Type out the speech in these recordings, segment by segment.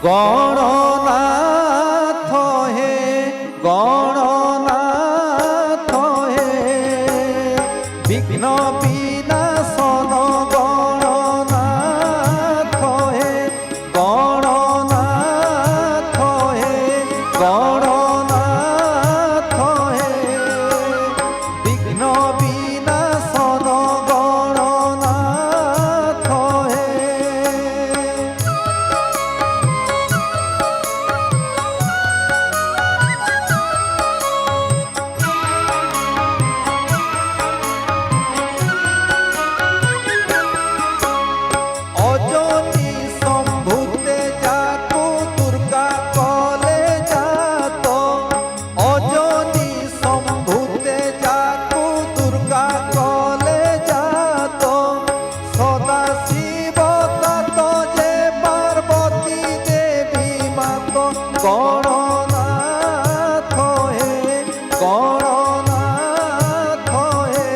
গণনাথ হে গণনাথ হে বিঘ্ন বিনাশন গণনাথ হে গণনাথ হে গণনাথ হে বিঘ্ন বিনাশন গণনাথ হে। অজনী শম্ভুতে যাকু দুর্গা কলে যাত, অজনী শম্ভুতে যাকু দুর্গা কলে যাত, সদা শিব তত যে পার্বতী দেবী মাত গণনাথ হে গণনাথ হে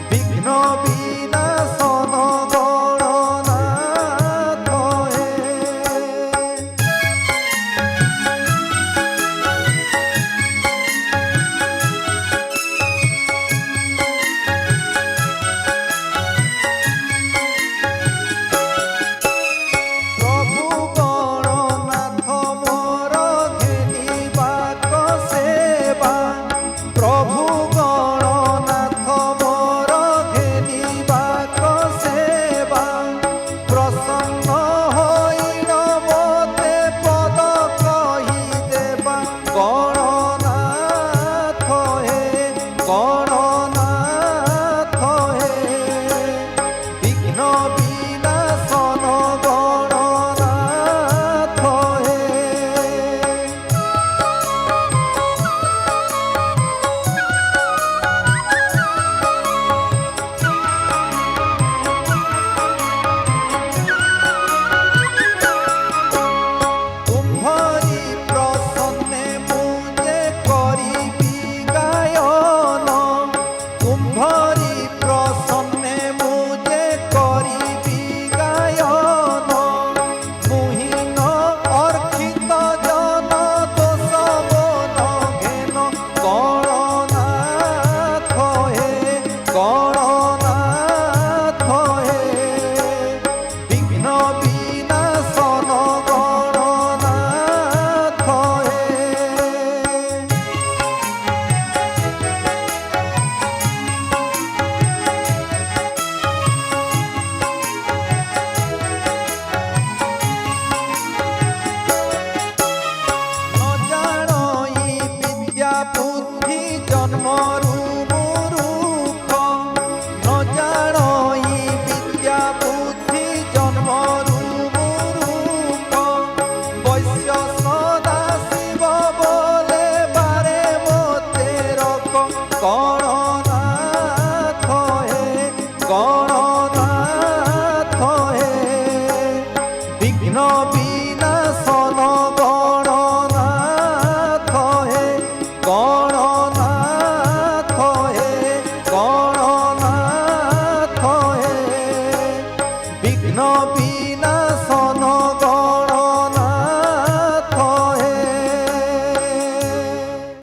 বিঘ্ন বিনাশন গণনাথ হে। প্রভু গণনাথ মোর ঘেনিবাক সেবা, প্রভু গণনাথ মোর ঘেনিবাক সেবা, প্রসন্ন হইল মতে পদ কহি দেবা গণনাথ হে গণনাথ হে বিঘ্ন বিনাশন গণনাথ হে। তুম্ভরি প্রসন্নে মুজে করিবি গায়ন, তুম্ভরি প্রসন্নে মুজে করিবি গায়ন, মুহীন অর্চিত জন দোষ বন ঘেন গণনাথ হে গণনাথ হে বিঘ্ন বিনাশন গণনাথ হে। নজানই বিদ্যা বুদ্ধি জন্মরু মূর্খ, নজানই বিদ্যা বুদ্ধি জন্মরু মূর্খ, বৈশ্য সদা শিব বলে বারে মতে রক গণনাথ হে গণনাথ হে বিঘ্ন বিনাশন গণনাথ হে গণনাথ হে গণনাথ হে বিঘ্ন বিনা